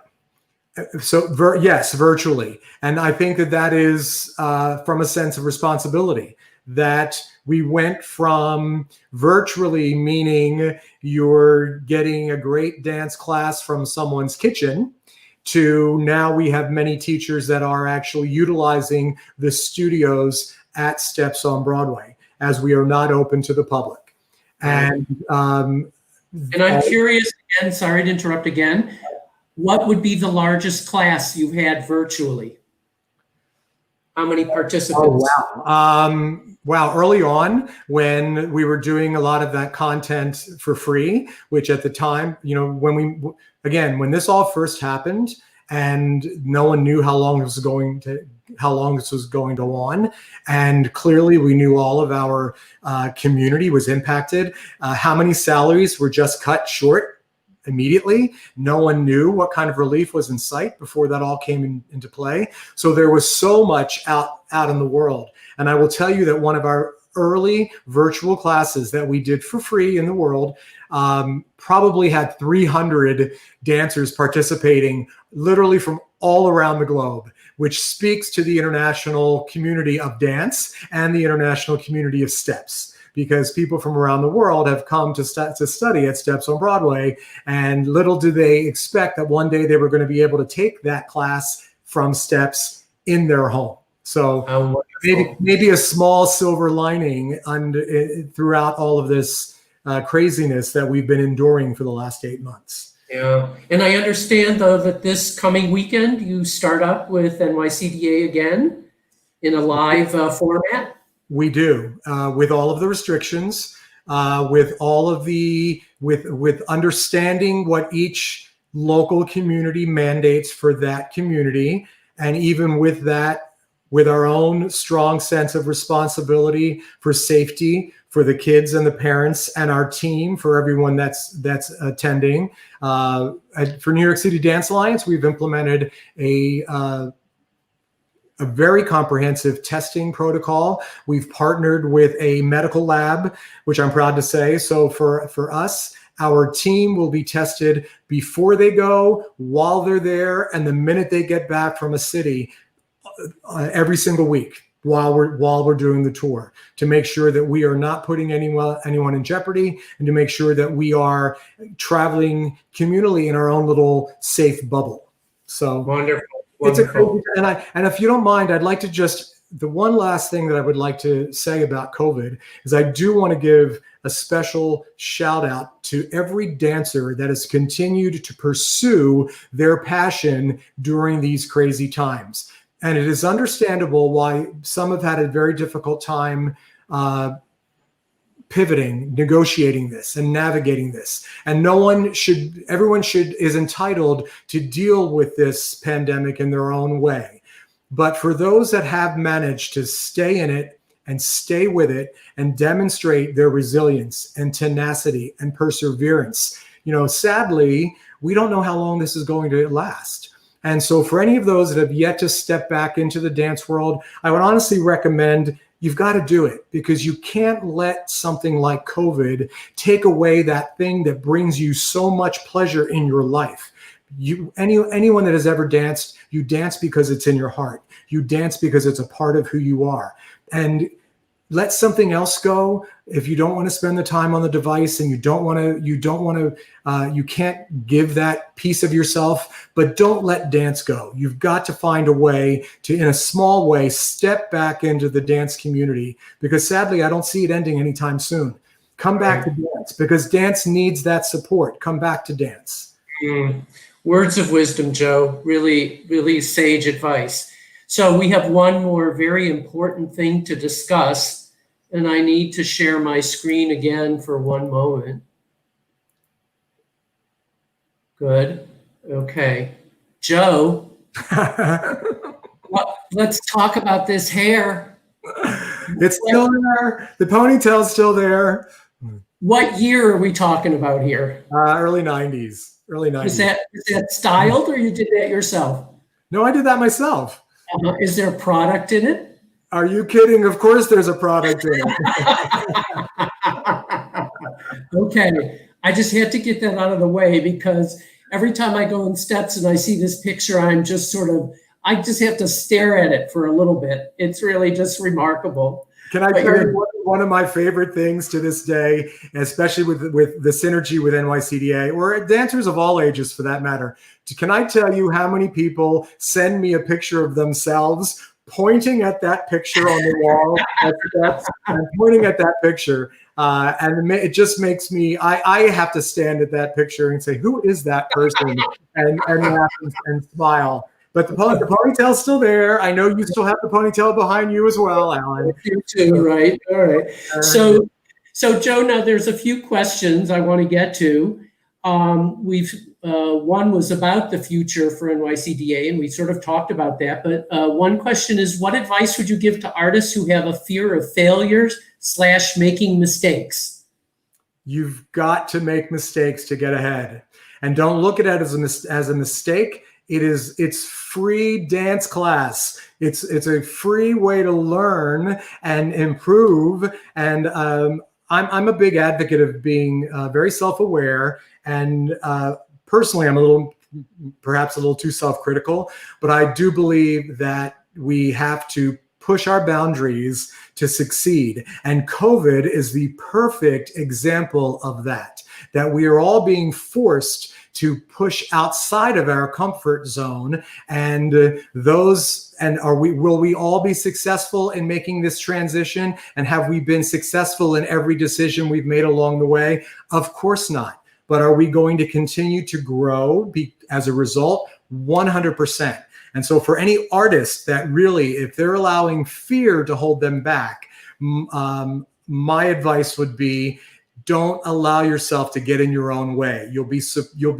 So yes, virtually. And I think that is from a sense of responsibility, that we went from virtually, meaning you're getting a great dance class from someone's kitchen, to now we have many teachers that are actually utilizing the studios at Steps on Broadway, as we are not open to the public. And I'm curious, again, sorry to interrupt again, what would be the largest class you've had virtually? How many participants? Oh, wow. Wow. Early on, when we were doing a lot of that content for free, which at the time, when this all first happened and no one knew how long this was going to go on. And clearly we knew all of our community was impacted. How many salaries were just cut short immediately? No one knew what kind of relief was in sight before that all came into play. So there was so much out in the world. And I will tell you that one of our early virtual classes that we did for free in the world probably had 300 dancers participating, literally from all around the globe, which speaks to the international community of dance and the international community of steps, because people from around the world have come to study at Steps on Broadway, and little do they expect that one day they were going to be able to take that class from Steps in their home. So maybe a small silver lining throughout all of this craziness that we've been enduring for the last 8 months. Yeah. And I understand, though, that this coming weekend you start up with NYCDA again in a live format. We do, with all of the restrictions, with all of the with understanding what each local community mandates for that community, and even with that, with our own strong sense of responsibility for safety for the kids and the parents and our team, for everyone that's attending. For New York City Dance Alliance, we've implemented a very comprehensive testing protocol. We've partnered with a medical lab, which I'm proud to say. So for us, our team will be tested before they go, while they're there, and the minute they get back from a city, every single week while we're doing the tour, to make sure that we are not putting anyone in jeopardy, and to make sure that we are traveling communally in our own little safe bubble. So Wonderful. it's and if you don't mind, I'd like to the one last thing that I would like to say about COVID is I do want to give a special shout out to every dancer that has continued to pursue their passion during these crazy times. And it is understandable why some have had a very difficult time pivoting, negotiating this, and navigating this. And everyone is entitled to deal with this pandemic in their own way. But for those that have managed to stay in it and stay with it and demonstrate their resilience and tenacity and perseverance, sadly, we don't know how long this is going to last. And so for any of those that have yet to step back into the dance world, I would honestly recommend you've got to do it, because you can't let something like COVID take away that thing that brings you so much pleasure in your life. Anyone that has ever danced, you dance because it's in your heart. You dance because it's a part of who you are. And let something else go. If you don't want to spend the time on the device, and you can't give that piece of yourself, but don't let dance go. You've got to find a way to, in a small way, step back into the dance community, because sadly, I don't see it ending anytime soon. Come back to dance, because dance needs that support. Come back to dance. Words of wisdom, Joe. Really, really sage advice. So we have one more very important thing to discuss, and I need to share my screen again for one moment. Good. Okay. Joe, let's talk about this hair. It's still there. The ponytail's still there. What year are we talking about here? Early 90s. Early 90s. Is that styled, or you did that yourself? No, I did that myself. Is there a product in it? Are you kidding? Of course there's a product in it. Okay. I just had to get that out of the way, because every time I go in steps and I see this picture, I just have to stare at it for a little bit. It's really just remarkable. Can I tell you one of my favorite things to this day, especially with the synergy with NYCDA, or dancers of all ages for that matter? Can I tell you how many people send me a picture of themselves pointing at that picture on the wall, and pointing at that picture? And it just makes me, I have to stand at that picture and say, who is that person? and laugh and smile. But the ponytail's still there. I know you still have the ponytail behind you as well, Alan. You too, right? All right. So Joe, now there's a few questions I want to get to. One was about the future for NYCDA, and we sort of talked about that. But one question is, what advice would you give to artists who have a fear of failures / making mistakes? You've got to make mistakes to get ahead, and don't look at it as a mistake. It's free dance class. It's a free way to learn and improve. And I'm a big advocate of being very self-aware, and personally, I'm perhaps a little too self-critical, but I do believe that we have to push our boundaries to succeed. And COVID is the perfect example of that we are all being forced to push outside of our comfort zone. And will we all be successful in making this transition? And have we been successful in every decision we've made along the way? Of course not. but are we going to continue to grow as a result? 100%. And so for any artist that really, if they're allowing fear to hold them back, my advice would be, don't allow yourself to get in your own way. You'll be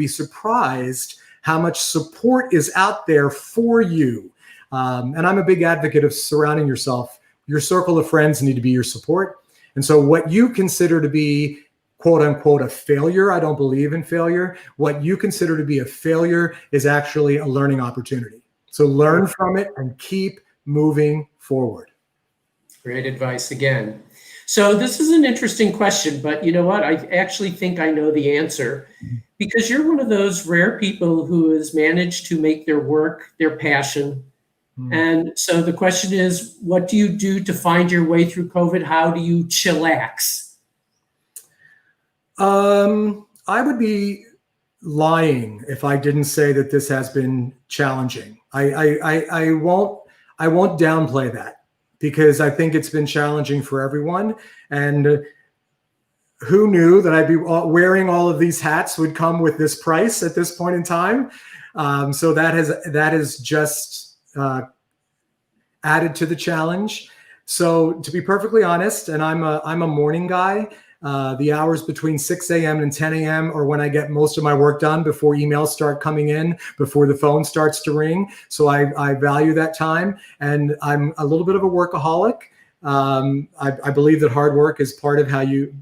surprised how much support is out there for you. And I'm a big advocate of surrounding yourself. Your circle of friends need to be your support. And so what you consider to be, quote unquote, a failure, I don't believe in failure. What you consider to be a failure is actually a learning opportunity. So learn from it and keep moving forward. Great advice again. So this is an interesting question, but you know what? I actually think I know the answer, because you're one of those rare people who has managed to make their work their passion. And so the question is, what do you do to find your way through COVID? How do you chillax? I would be lying if I didn't say that this has been challenging. I won't downplay that, because I think it's been challenging for everyone. And who knew that I'd be wearing all of these hats would come with this price at this point in time? So that has just added to the challenge. So to be perfectly honest, and I'm a morning guy. The hours between 6 a.m. and 10 a.m. are when I get most of my work done, before emails start coming in, before the phone starts to ring. So I value that time, and I'm a little bit of a workaholic. I believe that hard work is part of how you,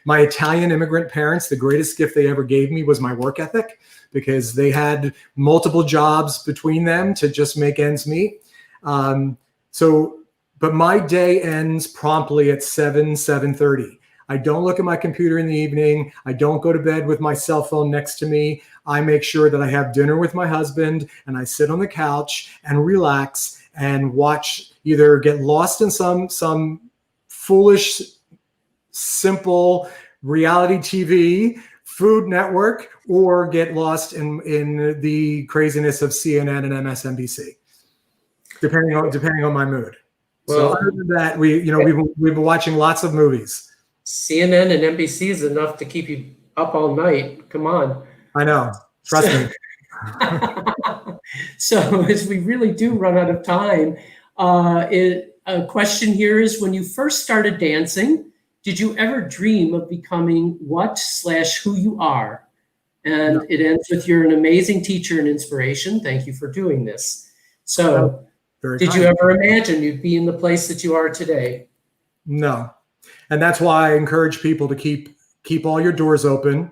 my Italian immigrant parents, the greatest gift they ever gave me was my work ethic, because they had multiple jobs between them to just make ends meet. But my day ends promptly at 7:30. I don't look at my computer in the evening. I don't go to bed with my cell phone next to me. I make sure that I have dinner with my husband, and I sit on the couch and relax and watch, either get lost in some foolish, simple reality TV, Food Network, or get lost in the craziness of CNN and MSNBC, depending on my mood. Well, so other than that, we've been watching lots of movies. CNN and NBC is enough to keep you up all night. Come on. I know. Trust me. So as we really do run out of time, a question here is, when you first started dancing, did you ever dream of becoming what/who you are? And it ends with, you're an amazing teacher and inspiration. Thank you for doing this. So did you ever imagine you'd be in the place that you are today? No. And that's why I encourage people to keep all your doors open,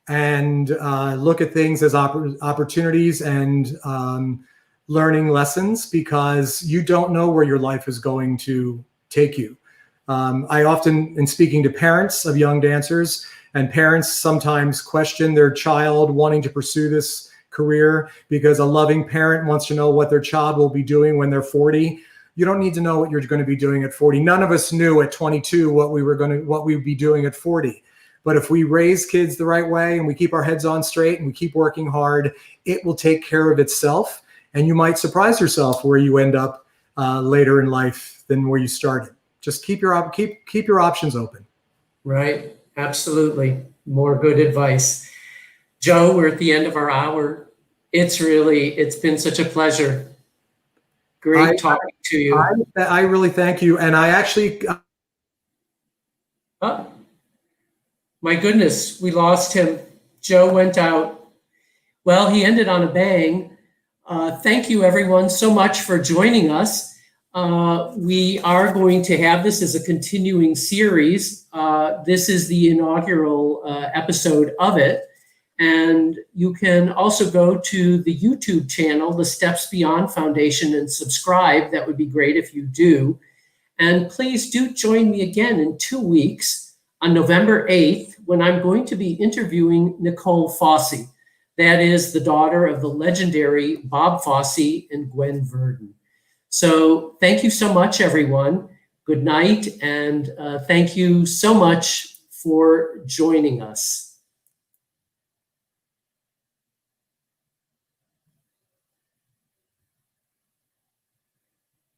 and look at things as opportunities and learning lessons, because you don't know where your life is going to take you. I often, in speaking to parents of young dancers, and parents sometimes question their child wanting to pursue this career, because a loving parent wants to know what their child will be doing when they're 40. You don't need to know what you're going to be doing at 40. None of us knew at 22 what we'd be doing at 40. But if we raise kids the right way, and we keep our heads on straight, and we keep working hard, it will take care of itself. And you might surprise yourself where you end up later in life than where you started. Just keep your options open. Right. Absolutely. More good advice. Joe, we're at the end of our hour. It's been such a pleasure. Great talking to you. I really thank you. And I actually... Oh, my goodness, we lost him. Joe went out. Well, he ended on a bang. Thank you, everyone, so much for joining us. We are going to have this as a continuing series. This is the inaugural episode of it. And you can also go to the YouTube channel, the Steps Beyond Foundation, and subscribe. That would be great if you do. And please do join me again in 2 weeks on November 8th, when I'm going to be interviewing Nicole Fosse. That is the daughter of the legendary Bob Fosse and Gwen Verdon. So thank you so much, everyone. Good night, and thank you so much for joining us.